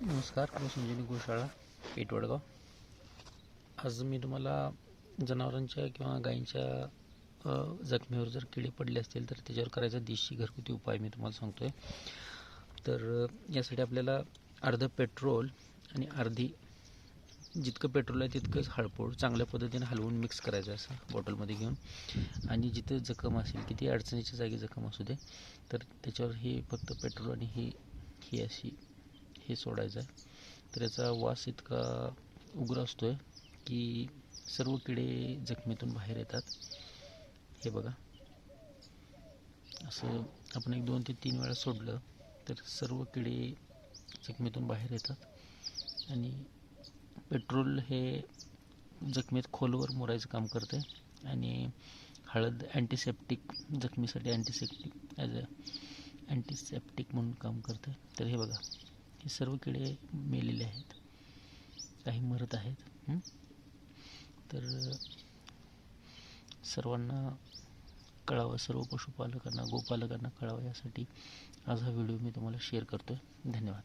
नमस्कार, मी संजीवनी गोशाळा पेठ वडगाव. आज मी तुम्हाला जनावरांच्या किंवा गायींच्या जखमेवर जर किडे पडले असतील तर त्याच्यावर करायचा देशी घरगुती उपाय मी तुम्हाला सांगतो आहे. तर यासाठी आपल्याला अर्धं पेट्रोल आणि अर्धी जितकं पेट्रोल आहे तितकंच हळपूड चांगल्या पद्धतीने हलवून मिक्स करायचं असं बॉटलमध्ये घेऊन, आणि जिथे जखम असेल किती अडचणीच्या जागी जखम असू दे तर त्याच्यावर हे फक्त पेट्रोल आणि ही अशी हे सोडायचं आहे. तर याचा वास इतका उग्र असतो आहे की सर्व किडे जखमेतून बाहेर येतात. हे बघा, असं आपण 1, 2 ते 3 वेळा सोडलं तर सर्व किडे जखमेतून बाहेर येतात. आणि पेट्रोल हे जखमेत खोलवर मुरायचं काम करते आणि हळद अँटीसेप्टिक, जखमीसाठी अँटीसेप्टिक म्हणून काम करते. तर हे बघा, हे सर्व किडे मेलेले आहेत, काही मरत आहेत. तर सर्वांना कळावं, सर्व पशुपालकांना, गोपालकांना कळावं, यासाठी आज हा व्हिडिओ मी तुम्हाला शेअर करतो आहे. धन्यवाद.